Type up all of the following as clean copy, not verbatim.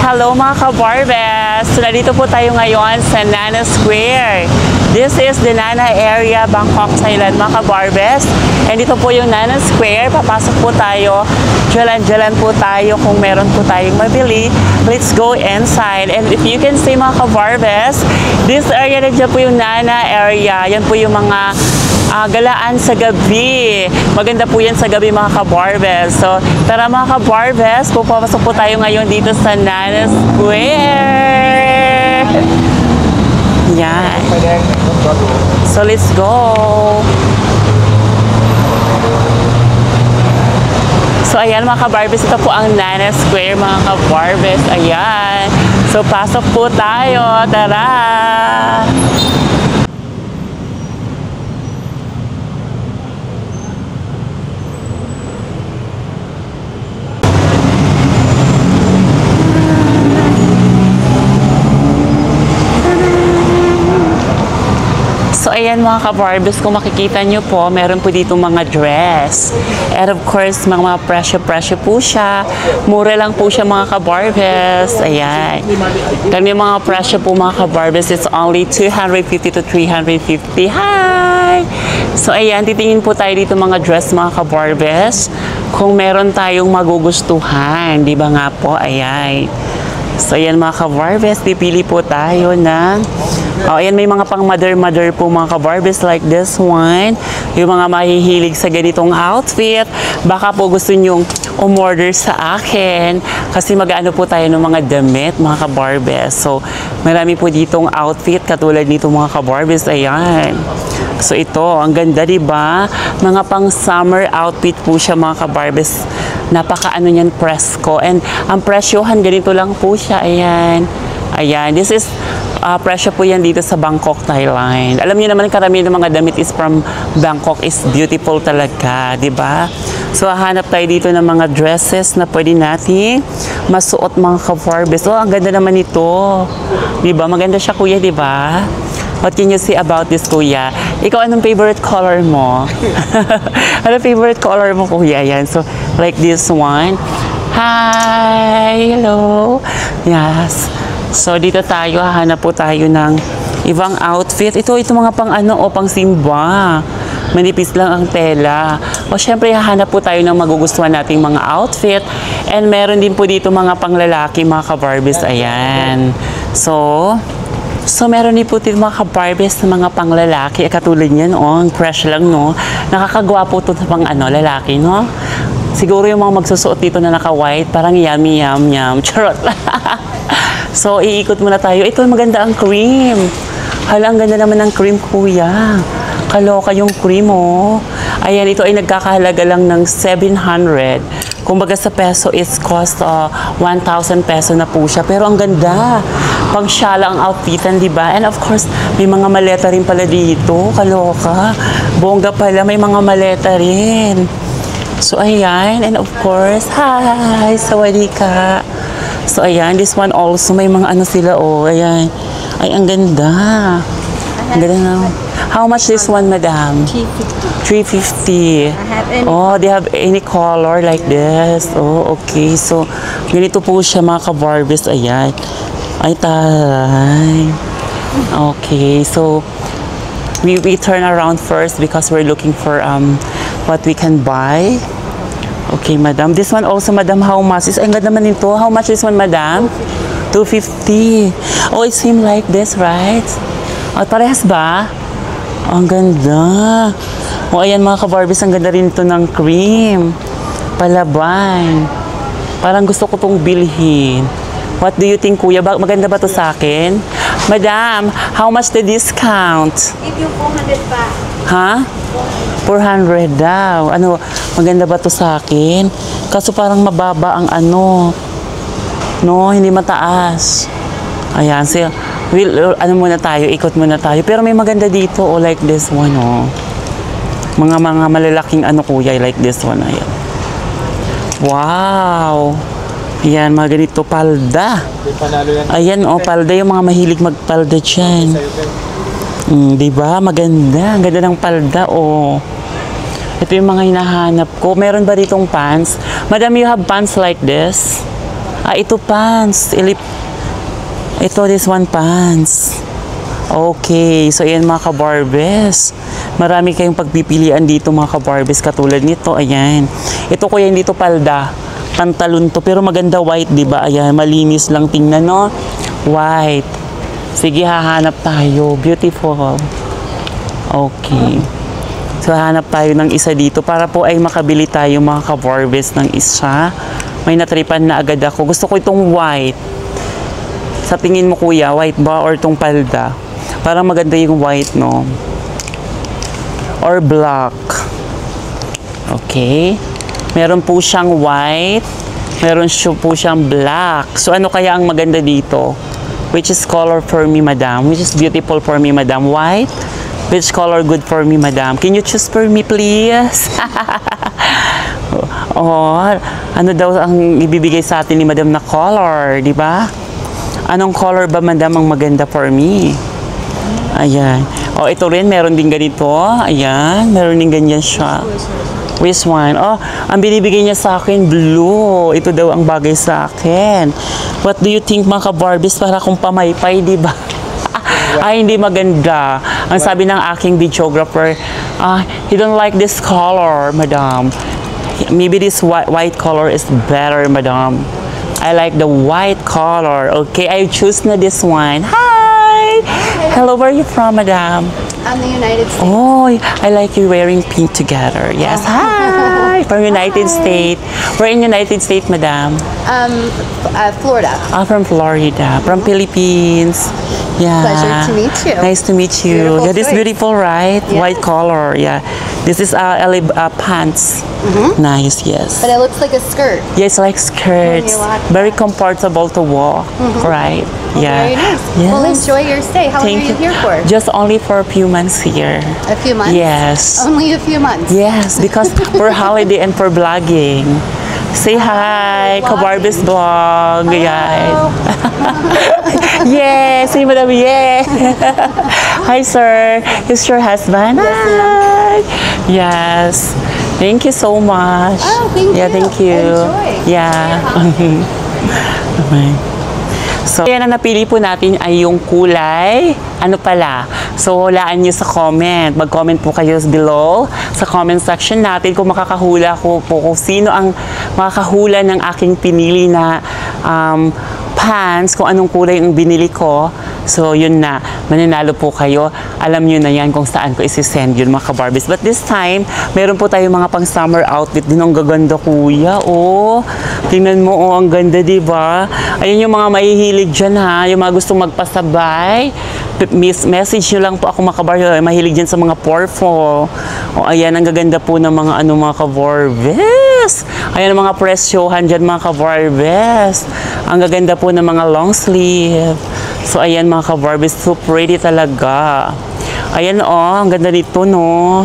Hello mga ka-Barbes! So, nandito po tayo ngayon sa Nana Square. This is the Nana area, Bangkok, Thailand mga ka-Barbes. And dito po yung Nana Square. Papasok po tayo. Jalan-jalan po tayo kung meron po tayong mabili. Let's go inside. And if you can see mga ka-Barbes, this area na dyan po yung Nana area. Yan po yung mga galaan sa gabi. Maganda po yan sa gabi mga ka-Barbes. So, tara mga ka-Barbes, pupapasok po tayo ngayon dito sa Nana Square. Yan. So, let's go. So, ayan mga ka-Barbes, ito po ang Nana Square mga ka-Barbes. Ayan. So, pasok po tayo. Tara! So, ayan mga ka-Barbes, kung makikita nyo po, meron po dito mga dress. And of course, mga presyo-presyo po siya. Mura lang po siya mga ka-Barbes. Ayan. Kami mga presyo po mga ka-Barbes, it's only 250 to 350. Hi! So, ayan, titingin po tayo dito mga dress mga ka-Barbes. Kung meron tayong magugustuhan, di ba nga po? Ayan. So, ayan mga ka-Barbes, pipili po tayo ng ayan, may mga pang mother po mga ka-Barbes like this one. Yung mga mahihilig sa ganitong outfit. Baka po gusto nyong umorder sa akin. Kasi mag-ano po tayo ng mga damit mga ka-Barbes. So, marami po ditong outfit katulad nito mga ka-Barbes. Ayan. So, ito, ang ganda diba? Mga pang summer outfit po siya mga ka-Barbes. Napaka-ano niyan, presko. And ang presyohan, ganito lang po siya. Ayan. Ayan. This is presyo po yan dito sa Bangkok, Thailand. Alam niyo naman, karamihan ng mga damit is from Bangkok is beautiful talaga, di ba? So, hanap tayo dito ng mga dresses na pwede natin masuot mga ka-Barbes. Oh, ang ganda naman ito. Di ba? Maganda siya, kuya, di ba? What can you say about this, kuya? Ikaw, anong favorite color mo? Anong favorite color mo, kuya? Yan. So, like this one. Hi! Hello! Yes. So, dito tayo, hahanap po tayo ng ibang outfit. Ito mga pang ano, o pang simba. Manipis lang ang tela. O, syempre, hahanap po tayo ng magugustuhan nating mga outfit. And meron din po dito mga panglalaki, mga ka-Barbes. Ayan. So, meron din po dito mga ka-Barbes na mga panglalaki. Katulad niyan, oh, fresh lang, no? Nakakagwapo ito sa pang ano, lalaki, no? Siguro yung mga magsusuot dito na naka-white, parang yummy, yum. Charot. So, iikot muna tayo. Ito, maganda ang cream. Hala, ang ganda naman ng cream, kuya. Kaloka yung cream, oh. Ayan, ito ay nagkakahalaga lang ng 700. Kumbaga sa peso, it's cost 1,000 peso na po siya. Pero ang ganda. Pang syala ang outfitan, di ba? And of course, may mga maleta rin pala dito. Kaloka. Bongga pala, may mga maleta rin. So, ayan. And of course, hi! Sawadika! So, ayan. This one also, may mga ano sila, oh. Ayan. Ay, ang ganda. Ang ganda na. How much this one, madam? 350. 350. Oh, they have any color like this. Oh, okay. So, ganito po siya, mga ka-Barbes. Ayan. Ay, taray. Okay. So, we turn around first because we're looking for what we can buy. Okay, madam. This one also, madam, how much? Ang ganda naman nito. How much this one, madam? 250. Oh, it seems like this, right? Oh, parehas ba? Oh, ang ganda. Oh, ayan mga ka-Barbes, ang ganda rin ito ng cream. Palaban. Parang gusto ko itong bilhin. What do you think, kuya? Maganda ba ito sa akin? Madam, how much the discount? Give you 400 pa. Ha? 400 daw. Ano, maganda ba to sa akin? Kaso parang mababa ang ano. No, hindi mataas. Ayan, so, ano muna tayo, ikot muna tayo. Pero may maganda dito, oh, like this one, oh. Mga malalaking ano, kuya, like this one, ayan. Wow! Ayan, mga ganito, palda. Ayan, oh, palda, yung mga mahilig magpalda dyan. Diba? Maganda. Ang ganda ng palda, oh. Ito yung mga hinahanap ko. Meron ba ditong pants? Madam, you have pants like this? Ito pants. Ito, this one pants. Okay, so ayan mga ka-Barbies. Marami kayong pagpipilian dito mga ka-Barbies. Katulad nito, ayan. Ito kuya, hindi to palda. Pantalon to, pero maganda white, di ba? Ayan, malinis lang tingnan, no? White. Sige, hahanap tayo. Beautiful. Okay. So, hanap tayo ng isa dito para po ay makabili tayo mga ka-Barbies ng isa. May natripan na agad ako. Gusto ko itong white. Sa tingin mo kuya, white ba or itong palda? Parang maganda yung white, no? Or black. Okay. Meron po siyang white. Meron po siyang black. So, ano kaya ang maganda dito? Which is color for me, madam? Which is beautiful for me, madam? White? Which color good for me, madam? Can you choose for me, please? Oh, ano daw ang ibibigay sa atin ni madam na color, di ba? Anong color ba, madam, ang maganda for me? Ayan. Oh, ito rin, meron din ganito. Ayan, meron din ganyan siya. Which one? Oh, ang binibigay niya sa akin, blue. Ito daw ang bagay sa akin. What do you think, mga ka-Barbies? Para kung pamaypay, di ba? Ay, hindi maganda. Ang sabi ng aking videographer, he don't like this color, madam. Maybe this white color is better, madam. I like the white color. Okay, I choose na this one. Hi! Hello, where are you from, madam? I'm the United States. Oh, I like you wearing pink together. Yes, hi! From United States. We're in United States, madam. Florida. From Florida. From Philippines. Yeah. Pleasure to meet you. Nice to meet you. Beautiful Yeah, this choice. beautiful, right? Yes. White color. Yeah. This is LA pants. Nice, yes. But it looks like a skirt. Yes, like skirt. you like Very comfortable to walk, right? Yeah. Very nice. Yes. Well, enjoy your stay. How long Thank are you here for? Just only for a few months here. A few months? Yes. Only a few months? Yes, because for holiday and for vlogging. Say hi, Ka-Barbies Vlog. Yeah. Yes, say madam, yeah. Hi, sir. Is your husband? Hi. Yes. Thank you so much. Oh, thank Yeah, you. thank you. Enjoy. Yeah. Okay. So, yan ang napili po natin ay yung kulay. Ano pala? So, hulaan nyo sa comment. Mag-comment po kayo below sa comment section natin kung makakahula ko po kung sino ang makakahula ng aking pinili na pants, kung anong kulay ang binili ko. So, yun na. Mananalo po kayo. Alam nyo na yan kung saan ko isi-send yun, mga ka-Barbies. But this time, meron po tayong mga pang-summer outfit din. Ang gaganda, kuya. Oh, tingnan mo, oh, ang ganda, diba? Ayun yung mga mahihilig dyan, ha? Yung mga gustong magpasabay. Message nyo lang po ako, mga ka-Barbies. Mahilig dyan sa mga porfo. O, ayan, ang gaganda po ng mga, mga ka-Barbies. Ayan ang mga presyohan dyan, mga ka-Barbies. Ang gaganda po ng mga long sleeve. So, ayan mga ka-Barbies, so pretty talaga. Ayan ang ganda nito, no?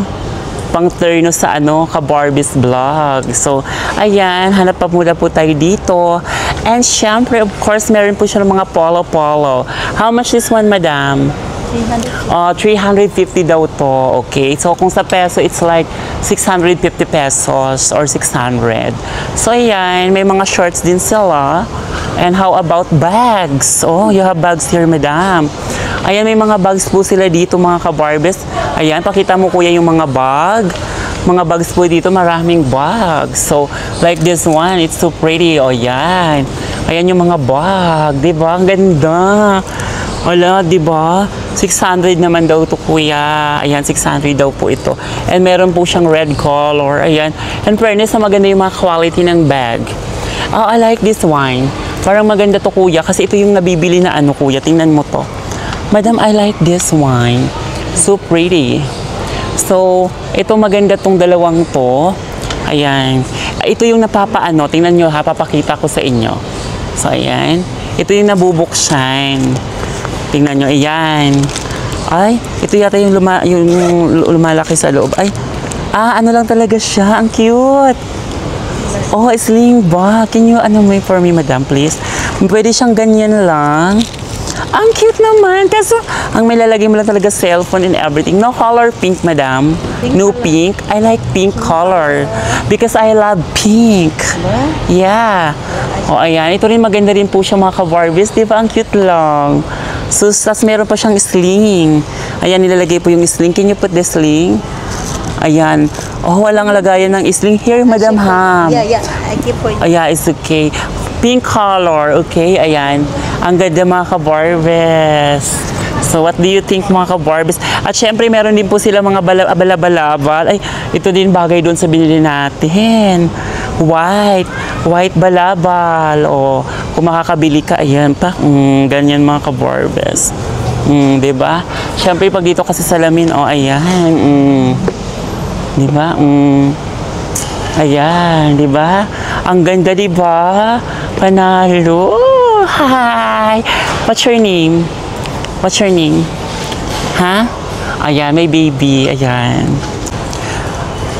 Pang turno sa ka-Barbies vlog. So, ayan, hanap pa muna po tayo dito. And syempre, of course, meron po siya ng mga polo-polo. How much this one, madam? 350 daw to. Okay. So, kung sa peso, it's like 650 pesos or 600. So, ayan. May mga shorts din sila. And how about bags? Oh, you have bags here, madam. Ayan, may mga bags po sila dito, mga ka-Barbies. Ayan, pakita mo, kuya, yung mga bag. Mga bags po dito, maraming bags. So, like this one, it's so pretty. Oh, yan. Ayan yung mga bag. Diba? Ang ganda. Wala, diba? 600 naman daw to, kuya. Ayan, 600 daw po ito. And meron po siyang red color. Ayan. And fairness na maganda yung mga quality ng bag. Oh, I like this one. Parang maganda to, kuya. Kasi ito yung nabibili na kuya. Tingnan mo to. Madam, I like this one. So pretty. So, ito maganda tong dalawang to. Ayan. Ito yung napapaano. Tingnan nyo ha. Papakita ko sa inyo. So, ayan. Ito yung nabubuksan. Tingnan nyo, ayan. Ay, ito yata yung, lumalaki sa loob. Ay, ano lang talaga siya. Ang cute. Oh, sling bag. Can you, make for me, madam, please? Pwede siyang ganyan lang. Ang cute naman. Kaso, ang may lalagay mo lang talaga cellphone and everything. No color pink, madam. No pink? I like pink color. Because I love pink. Yeah. O, ayan. Ito rin maganda rin po siya mga ka-Barbies. Di ba? Ang cute lang. So, tas meron pa siyang sling. Ayan, nilalagay po yung sling. Can you put the sling? Ayan. Oh, walang lagayan ng sling. Here, Madam Ham. Yeah. I keep pointing. Ayan, it's okay. Pink color, okay? Ayan. Ang ganda mga ka-Barbies. So, what do you think mga ka-Barbies? At syempre, meron din po sila mga balabal. Ay, ito din bagay doon sa binili natin. White balabal. O, kung makakabili ka, ayan pa. Ganyan mga ka-Barbies. Diba? Syempre, pag dito kasi salamin, oh, ayan. Diba? Ayan, diba? Ang ganda, diba? Panalo. Hi! What's your name? What's your name? Ha? Ayan, may baby. Ayan.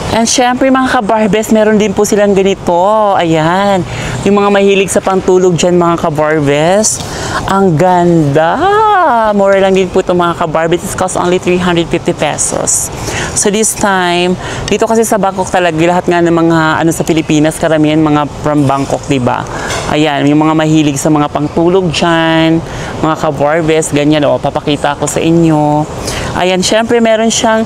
And syempre mga ka-Barbies, meron din po silang ganito. Ayan. Yung mga mahilig sa pantulog dyan mga ka-Barbies. Ang ganda. Mura lang din po ito mga ka-Barbies. It costs only 350 pesos. So this time, dito kasi sa Bangkok talaga, lahat nga ng mga ano sa Pilipinas, karamihan mga from Bangkok, diba? Ayan, yung mga mahilig sa mga pangtulog dyan, mga ka-Barbies, ganyan o, papakita ko sa inyo. Ayan, syempre meron siyang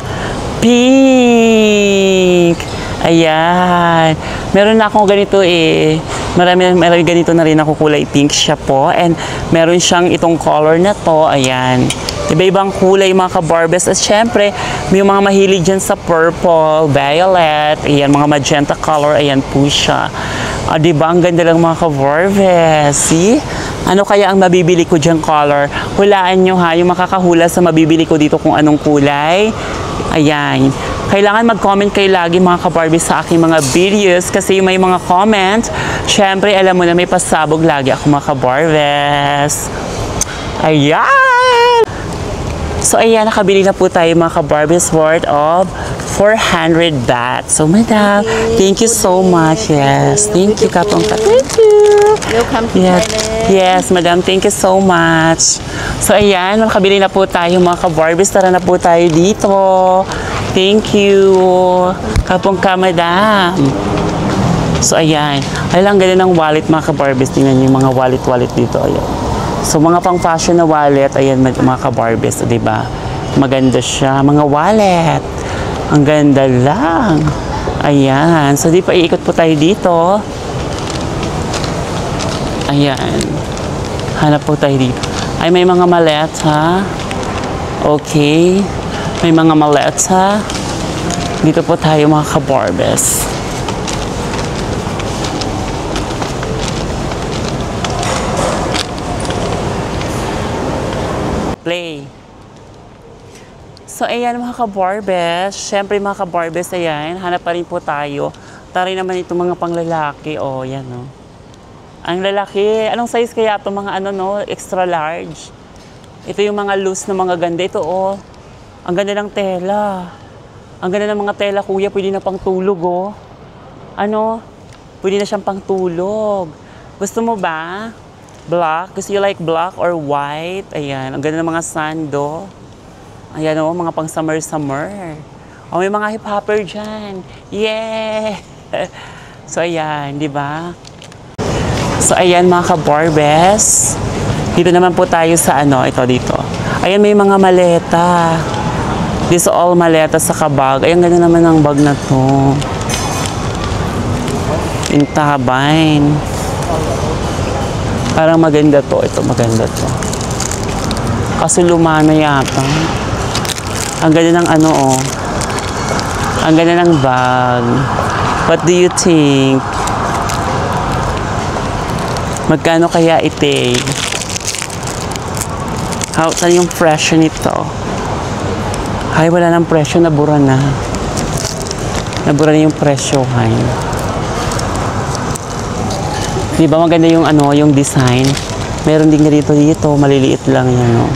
pink. Ayan. Meron na akong ganito eh. Marami ganito na rin ako, kulay pink siya po. And meron siyang itong color na to. Ayan. Iba-ibang kulay mga ka-Barbies. At syempre, may mga mahilig dyan sa purple, violet, ayan, mga magenta color. Ayan po siya. Diba? Ang ganda lang mga ka-Barbies. See? Ano kaya ang mabibili ko dyan color? Hulaan nyo ha, yung makakahula sa mabibili ko dito kung anong kulay. Ayan. Kailangan mag-comment kayo lagi mga ka-Barbies sa aking mga videos kasi may mga comment. Syempre, alam mo na may pasabog lagi ako mga ka-Barbies. Ayan! So, ayan, nakabili na po tayo mga ka-Barbies worth of 400 baht. So, madam, thank you so much. Yes, thank you, Kapongka. Thank you. Welcome to Yes. Thailand. Yes, madam, thank you so much. So, ayan, nakabili na po tayo mga ka-Barbies. Tara na po tayo dito. Thank you. Kapongka, madam. So, ayan. Ay lang, ganun ang wallet mga ka-Barbies. Tingnan niyo yung mga wallet dito. Ayan. So, mga pang-fashion na wallet, ayan mga ka-Barbies, diba? Maganda siya. Mga wallet. Ang ganda lang. Ayan. So, di pa iikot po tayo dito. Ayan. Hanap po tayo dito. Ay, may mga maleta. Okay. May mga maleta. Dito po tayo mga ka-Barbies. Play. So, ayan mga ka-Barbies. Siyempre mga ka-Barbies, ayan. Hanap pa rin po tayo. Tari naman itong mga panglalaki. O, yan o. Ang lalaki. Anong size kaya itong mga ano no? Extra large. Ito yung mga loose na mga ganda. Ito o. Ang ganda ng tela. Ang ganda ng mga tela, kuya. Pwede na pang tulog o. Ano? Pwede na siyang pang tulog. Gusto mo ba? Black? Gusto you like black or white? Ayan. Ang ganda ng mga sando. Ayan o, mga pang summer. O, may mga hip-hopper dyan. Yeah! So, ayan. Di ba? So, ayan mga ka-Barbies. Dito naman po tayo sa ano, ito dito. Ayan, may mga maleta. This all maleta sa kabag. Ayan, ganda naman ang bag na to. Intabine. Parang maganda to. Ito, maganda to. Kaso lumana yata. Ang ganda ng ano, oh. Ang ganda ng bag. What do you think? Magkano kaya ite? Saan yung presyo nito? Ay, wala nang presyo. Nabura na. Nabura na yung presyo. Ay. Di ba maganda yung ano, yung design? Meron din dito, maliliit lang yan, no?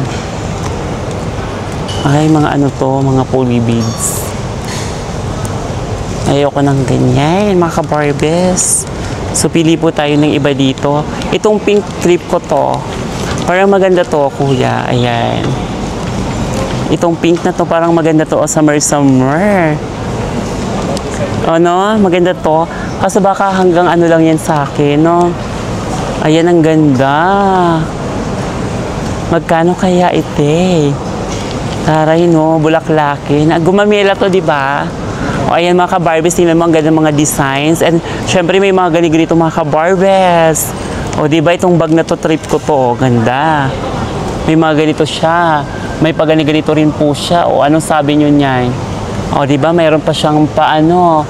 Ay, mga ano to, mga poly beads. Ayoko ng ganyan, mga ka-Barbies. So, pili po tayo ng iba dito. Itong pink clip ko to. Parang maganda to, kuya. Ayan. Itong pink na to, parang maganda to, summer. Ano, maganda to. Kaso baka hanggang ano lang yan sa akin, no? Ayan, ang ganda. Magkano kaya ite? Taray, no, bulaklakin. Gumamela to, di ba? O, ayan mga ka-Barbies, tingnan mo ang ganda mga designs. And syempre may mga ganito mga ka-Barbies. O, di ba itong bag na to, trip ko to, ganda. May mga ganito siya. May pag-ganito rin po siya. O, anong sabi nyo niyan? O, di ba mayroon pa siyang paano?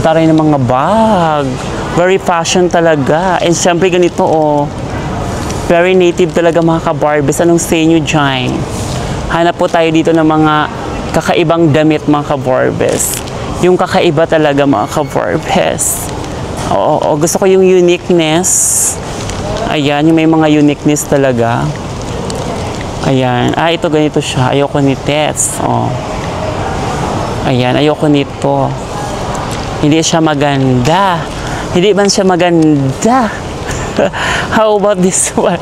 Taray ng mga bag. Very fashion talaga. And syempre ganito, o. Very native talaga mga ka-Barbies. Anong say nyo dyan? Hanap po tayo dito ng mga kakaibang damit mga ka-Barbies. Yung kakaiba talaga mga ka-Barbies. Oo, gusto ko yung uniqueness. Ayan, yung may mga uniqueness talaga. Ayan. Ito ganito siya. Ayoko ni Tets. Oh. Ayan, ayoko nito. Hindi siya maganda. Hindi man siya maganda. How about this one?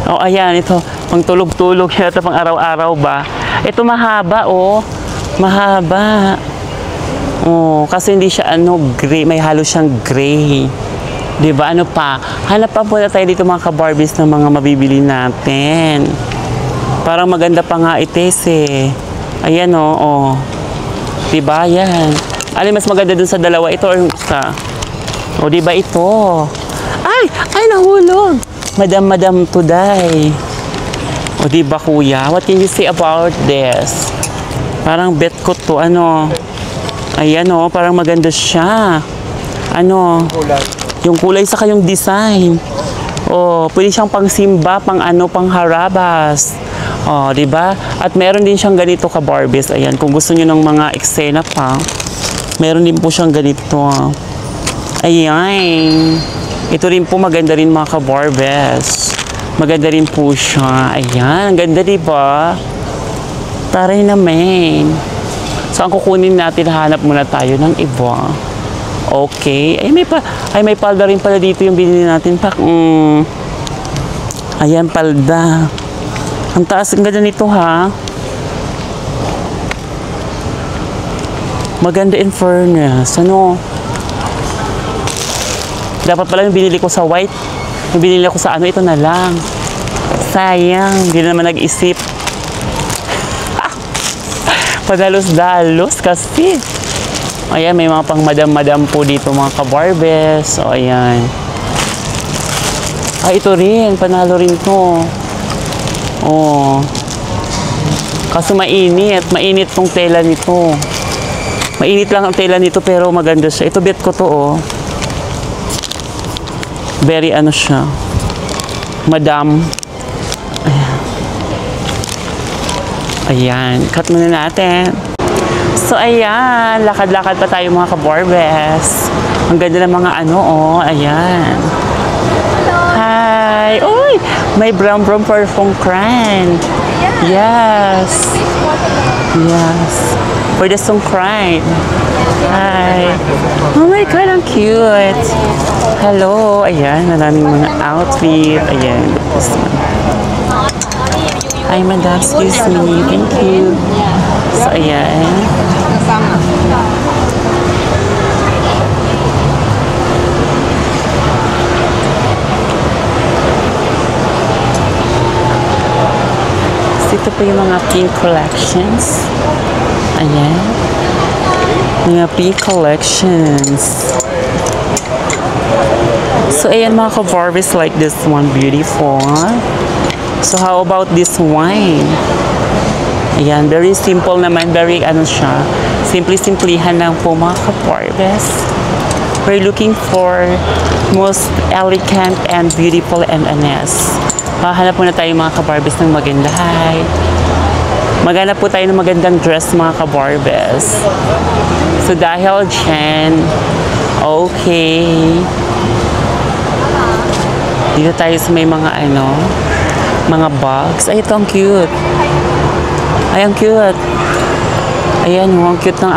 Oh, ayan, ito. Pang tulog-tulog siya. Ito pang araw-araw ba? Ito mahaba, oh. Mahaba. Oh, kasi hindi siya gray. May halo siyang gray. Diba? Ano pa? Hanap pa po na tayo dito mga ka-Barbies ng mga mabibili natin. Parang maganda pa nga ites eh. Ayan, oh. Diba? Yan. Alin mas maganda dun sa dalawa? Ito or yung isa? O, diba ito? Ay, nahulog! Madam today. O, diba kuya? What can you say about this? Parang bet ko to. Ano? Ayan, parang maganda siya. Ano? Yung kulay sa kayong design. O, pwede siyang pang simba, pang harabas. O, diba? At meron din siyang ganito ka-Barbies. Ayan, kung gusto niyo ng mga eksena pa, meron din po siyang ganito. Ayan. Ito rin po maganda rin mga ka-Barbies. Maganda rin po siya. Ayan, ang ganda diba? Taray naman. So, ang kukunin natin, hanap muna tayo ng iba. Okay. May palda rin pala dito yung binili natin. Ayan, palda. Ang taas, ang ganda nito ha. Maganda in fairness. Ano? Dapat pala yung binili ko sa white. Yung binili ko sa ito na lang. Sayang. Hindi na naman nag-isip. Padalos-dalos kasi. Ayan, may mga pang madam-madam po dito mga ka-Barbies. O, ayan. Ito rin. Panalo rin to. Oh. Kaso mainit. Mainit tong tela nito. Mainit lang ang tela nito pero maganda siya. Ito bet ko to, oh. Very ano siya. Madam. Ayan. Ayan. Cut muna natin. So, ayan. Lakad-lakad pa tayo mga ka-Barbies. Ang ganda ng mga oh. Ayan. Hi. Uy! May brown perfume crane. Yes. Yes. For the song crane. Hi. Oh my God, ang cute. Hello. Ayan. Maraming mga outfit. Ayan. This one. Hi, madam. Excuse me. Thank you. So, ayan. So, ito po yung mga pink collections. Ayan. Mga pink collections. So, ayan mga ka-Barbies, like this one. Beautiful. So, how about this wine? Ayan, very simple naman. Very, siya. Simple-simplihan lang po mga ka-Barbies. We're looking for most elegant and beautiful and honest. Mahanap muna tayo mga ka-Barbies ng maganda. Hi. Maghanap po tayo ng magandang dress mga ka-Barbies. So, dahil dyan, okay. Dito tayo sa may mga mga bags. Ay, ito ang cute. Ay, ang cute. Ayan, ang cute ng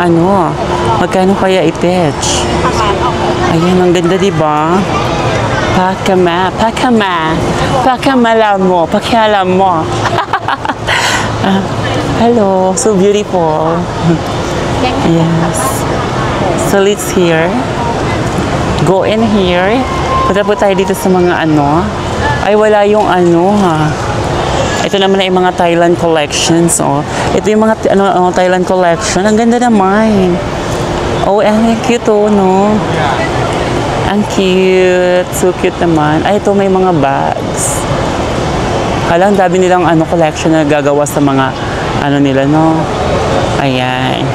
Magkano kaya i-pitch? Ayan, ang ganda, diba? Pakialam mo. Hello, so beautiful. Yes. So let's here. Go in here. Punta po tayo dito sa mga ano. Ay, wala yung ano ha. Ito naman ay mga Thailand collections. Oh. Ito yung mga Thailand collection. Ang ganda naman. Oh, ang cute oh, no? Ang cute. So cute naman. Ay, ito may mga bags. Ang dami nilang ano, collection na gagawa sa mga ano nila, no? Ayan.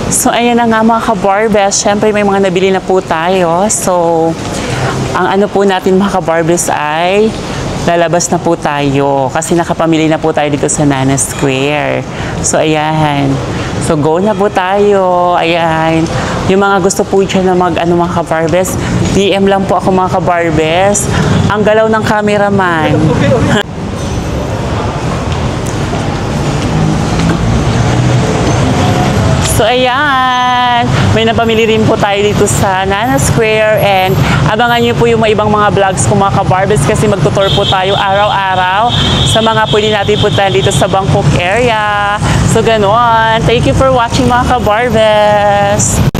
So, ayan na nga mga ka-Barbes. Siyempre, may mga nabili na po tayo. So, ang ano po natin mga ka-Barbes ay lalabas na po tayo kasi nakapamili na po tayo dito sa Nana Square. So, ayan. So, go na po tayo. Ayan. Yung mga gusto po dyan na mga ka-Barbes, DM lang po ako mga ka-Barbes. Ang galaw ng cameraman. So, ayan. May napamili rin po tayo dito sa Nana Square and abangan nyo po yung mga ibang mga vlogs ko mga ka-Barbes kasi magtutour po tayo araw-araw sa mga pwede natin puntahan dito sa Bangkok area. So, ganon. Thank you for watching mga ka-Barbes.